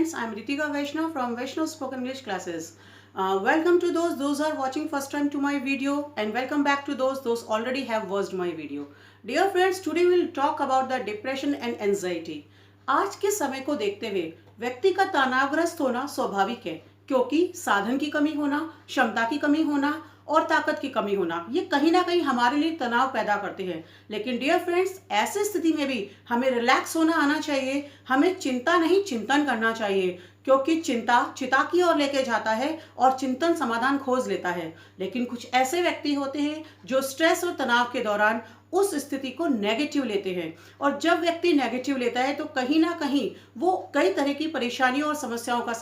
friends, I am Ritika Vaishnav from Vaishnav Spoken English Classes. Welcome to those are watching first time to my video, and welcome back to those already have watched my video. Dear friends, today we will talk about the depression and anxiety. आज के समय को देखते हुए व्यक्ति का तनावग्रस्त होना स्वाभाविक है, क्योंकि साधन की कमी होना, क्षमता की कमी होना और ताकत की कमी होना ये कहीं ना कहीं हमारे लिए तनाव पैदा करते हैं। लेकिन डियर फ्रेंड्स, ऐसी स्थिति में भी हमें रिलैक्स होना आना चाहिए, हमें चिंता नहीं चिंतन करना चाहिए, क्योंकि चिंता चिता की ओर लेके जाता है और चिंतन समाधान खोज लेता है। लेकिन कुछ ऐसे व्यक्ति होते हैं जो स्ट्रेस और तनाव के दौरान उस स्थिति को नेगेटिव लेते हैं, और जब व्यक्ति नेगेटिव लेता है तो कहीं ना कहीं वो कई तरह की परेशानियों और समस्याओं का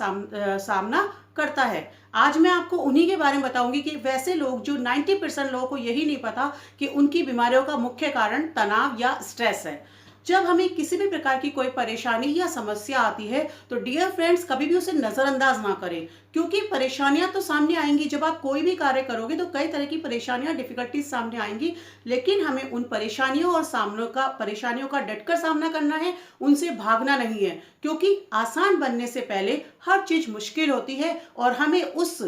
सामना करता है। आज मैं आपको उन्हीं के बारे में बताऊंगी कि वैसे लोग जो 90% लोगों को यही नहीं पता कि उनकी बीमारियों का मुख्य कारण तनाव या स्ट्रेस है। जब हमें किसी भी प्रकार की कोई परेशानी या समस्या आती है तो डियर फ्रेंड्स, कभी भी उसे नज़रअंदाज ना करें, क्योंकि परेशानियां तो सामने आएंगी। जब आप कोई भी कार्य करोगे तो कई तरह की परेशानियां, डिफिकल्टीज सामने आएंगी, लेकिन हमें उन परेशानियों और परेशानियों का डटकर सामना करना है, उनसे भागना नहीं है, क्योंकि आसान बनने से पहले हर चीज मुश्किल होती है और हमें उस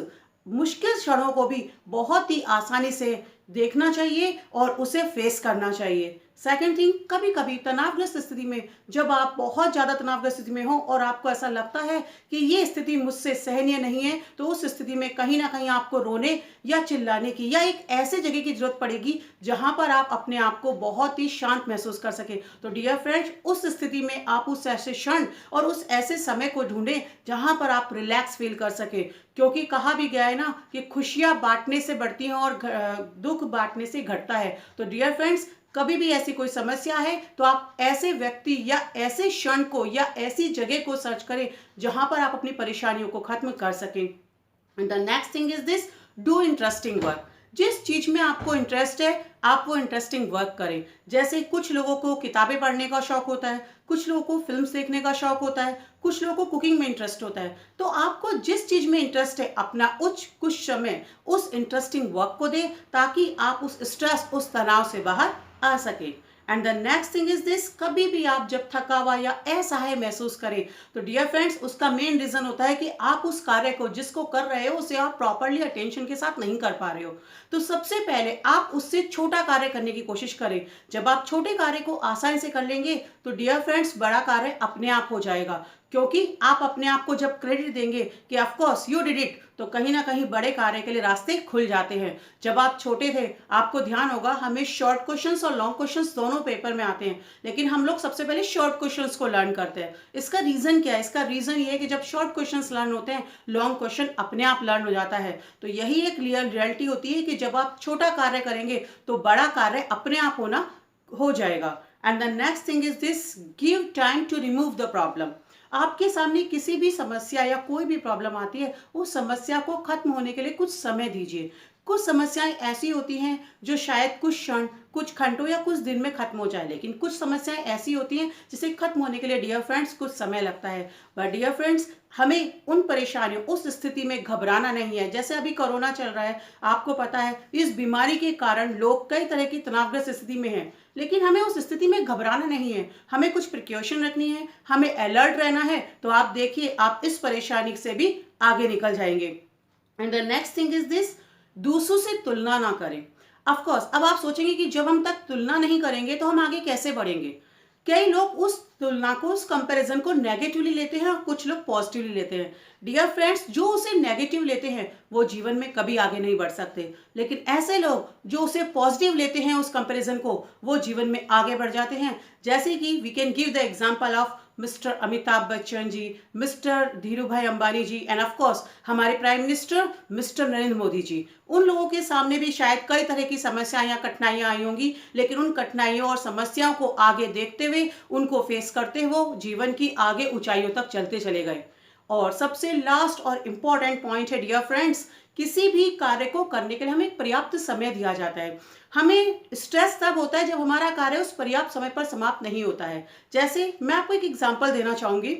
मुश्किल क्षणों को भी बहुत ही आसानी से देखना चाहिए और उसे फेस करना चाहिए। सेकंड थिंग, कभी कभी तनावग्रस्त स्थिति में, जब आप बहुत ज़्यादा तनावग्रस्त स्थिति में हो और आपको ऐसा लगता है कि ये स्थिति मुझसे सहनीय नहीं है, तो उस स्थिति में कहीं ना कहीं आपको रोने या चिल्लाने की या एक ऐसे जगह की जरूरत पड़ेगी जहां पर आप अपने आप को बहुत ही शांत महसूस कर सके। तो डियर फ्रेंड्स, उस स्थिति में आप उस ऐसे क्षण और उस ऐसे समय को ढूंढें जहां पर आप रिलैक्स फील कर सके, क्योंकि कहा भी गया है ना कि खुशियां बांटने से बढ़ती हैं और दुख बांटने से घटता है। तो डियर फ्रेंड्स, कभी भी ऐसी कोई समस्या है तो आप ऐसे व्यक्ति या ऐसे क्षण को या ऐसी जगह को सर्च करें जहां पर आप अपनी परेशानियों को खत्म कर सकें। The next thing is this, do interesting work. जिस चीज में आपको इंटरेस्ट है आप वो इंटरेस्टिंग वर्क करें। जैसे कुछ लोगों को किताबें पढ़ने का शौक होता है, कुछ लोगों को फिल्म्स देखने का शौक होता है, कुछ लोगों को कुकिंग में इंटरेस्ट होता है। तो आपको जिस चीज में इंटरेस्ट है अपना कुछ समय उस इंटरेस्टिंग वर्क को दें, ताकि आप उस स्ट्रेस, उस तनाव से बाहर आ सके। And the next thing is this, कभी भी आप जब थका हुआ या असहाय महसूस करें तो डियर फ्रेंड्स, उसका मेन रीजन होता है कि आप उस कार्य को जिसको कर रहे हो उसे आप प्रॉपरली अटेंशन के साथ नहीं कर पा रहे हो। तो सबसे पहले आप उससे छोटा कार्य करने की कोशिश करें। जब आप छोटे कार्य को आसानी से कर लेंगे तो डियर फ्रेंड्स, बड़ा कार्य अपने आप हो जाएगा, क्योंकि आप अपने आप को जब क्रेडिट देंगे कि of course you did it, तो कहीं ना कहीं बड़े कार्य के लिए रास्ते खुल जाते हैं। जब आप छोटे थे आपको ध्यान होगा हमें शॉर्ट क्वेश्चंस और लॉन्ग क्वेश्चंस दोनों पेपर में आते हैं, लेकिन हम लोग सबसे पहले शॉर्ट क्वेश्चंस को लर्न करते हैं। इसका रीजन क्या है? इसका रीजन ये है कि जब शॉर्ट क्वेश्चंस लर्न होते हैं लॉन्ग क्वेश्चन अपने आप लर्न हो जाता है। तो यही एक रियलिटी होती है कि जब आप छोटा कार्य करेंगे तो बड़ा कार्य अपने आप हो जाएगा। And the next thing is this, give time to remove the problem. आपके सामने किसी भी समस्या या कोई भी प्रॉब्लम आती है, उस समस्या को खत्म होने के लिए कुछ समय दीजिए। कुछ समस्याएं ऐसी होती हैं जो शायद कुछ क्षण, कुछ घंटों या कुछ दिन में खत्म हो जाए, लेकिन कुछ समस्याएं ऐसी होती हैं जिसे खत्म होने के लिए डियर फ्रेंड्स कुछ समय लगता है। बट डियर फ्रेंड्स, हमें उन परेशानियों, उस स्थिति में घबराना नहीं है। जैसे अभी कोरोना चल रहा है, आपको पता है इस बीमारी के कारण लोग कई तरह की तनावग्रस्त स्थिति में हैं, लेकिन हमें उस स्थिति में घबराना नहीं है। हमें कुछ प्रिकॉशन रखनी है, हमें अलर्ट रहना है। तो आप देखिए, आप इस परेशानी से भी आगे निकल जाएंगे। And the next thing is this, दूसरों से तुलना ना करें। ऑफ कोर्स, अब आप सोचेंगे कि जब हम तक तुलना नहीं करेंगे तो हम आगे कैसे बढ़ेंगे। कई लोग उस तुलना को, उस कंपैरिजन को नेगेटिवली लेते हैं और कुछ लोग पॉजिटिवली लेते हैं। डियर फ्रेंड्स, जो उसे नेगेटिव लेते हैं वो जीवन में कभी आगे नहीं बढ़ सकते, लेकिन ऐसे लोग जो उसे पॉजिटिव लेते हैं उस कंपैरिजन को, वो जीवन में आगे बढ़ जाते हैं। जैसे कि we can give the example of mister Amitabh Bachchan ji, mister Dhirubhai Ambani ji, and of course हमारे prime minister mister Narendra Modi ji. उन लोगों के सामने भी शायद कई तरह की समस्याएं या कठिनाइयां आई होंगी, लेकिन उन कठिनाइयों और समस्याओं को आगे देखते हुए, उनको फेस करते हुए जीवन की आगे ऊंचाइयों तक चलते चले गए। और सबसे लास्ट और इम्पॉर्टेंट पॉइंट है डियर फ्रेंड्स, किसी भी कार्य को करने के लिए हमें पर्याप्त समय दिया जाता है। हमें स्ट्रेस तब होता है जब हमारा कार्य उस पर्याप्त समय पर समाप्त नहीं होता है। जैसे मैं आपको एक एग्जांपल देना चाहूंगी।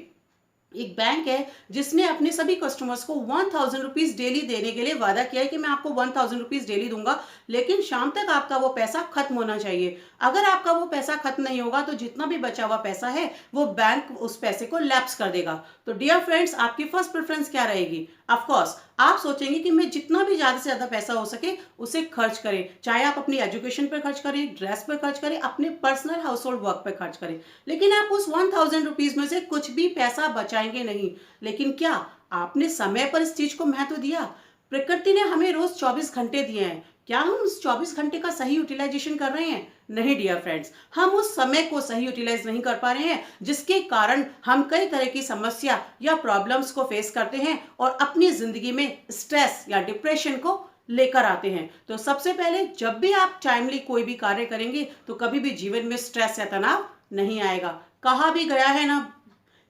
एक बैंक है जिसने अपने सभी कस्टमर्स को 1000 रुपीज डेली देने के लिए वादा किया है कि मैं आपको 1000 रुपीज डेली दूंगा, लेकिन शाम तक आपका वो पैसा खत्म होना चाहिए। अगर आपका वो पैसा खत्म नहीं होगा तो जितना भी बचा हुआ पैसा है वो बैंक उस पैसे को लैप्स कर देगा। तो डियर फ्रेंड्स, आपकी फर्स्ट प्रेफरेंस क्या रहेगी? ऑफ कोर्स आप सोचेंगे कि मैं जितना भी ज्यादा से ज्यादा पैसा हो सके उसे खर्च करें, चाहे आप अपनी एजुकेशन पर खर्च करें, ड्रेस पर खर्च करें, अपने पर्सनल हाउस होल्ड वर्क पर खर्च करें, लेकिन आप उस 1000 रुपीज में से कुछ भी पैसा बचाएंगे नहीं। लेकिन क्या आपने समय पर इस चीज को महत्व दिया? प्रकृति ने हमें रोज 24 घंटे दिए हैं, क्या हम उस 24 घंटे का सही यूटिलाइजेशन कर रहे हैं? नहीं डियर फ्रेंड्स, हम उस समय को सही यूटिलाइज नहीं कर पा रहे हैं, जिसके कारण हम कई तरह की समस्या या प्रॉब्लम्स को फेस करते हैं और अपनी जिंदगी में स्ट्रेस या डिप्रेशन को लेकर आते हैं। तो सबसे पहले जब भी आप टाइमली कोई भी कार्य करेंगे तो कभी भी जीवन में स्ट्रेस या तनाव नहीं आएगा। कहा भी गया है ना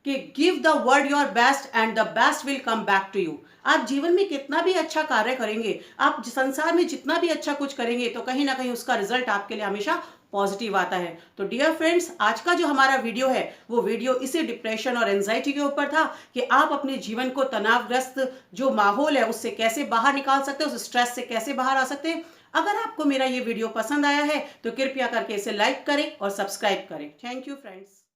कि give the world your best and the best will come back to you. आप जीवन में कितना भी अच्छा कार्य करेंगे, आप संसार में जितना भी अच्छा कुछ करेंगे तो कहीं ना कहीं उसका रिजल्ट आपके लिए हमेशा पॉजिटिव आता है। तो डियर फ्रेंड्स, आज का जो हमारा वीडियो है वो वीडियो इसी डिप्रेशन और एंजाइटी के ऊपर था कि आप अपने जीवन को तनावग्रस्त जो माहौल है उससे कैसे बाहर निकाल सकते हैं, उस स्ट्रेस से कैसे बाहर आ सकते हैं। अगर आपको मेरा ये वीडियो पसंद आया है तो कृपया करके इसे लाइक करें और सब्सक्राइब करें। Thank you friends.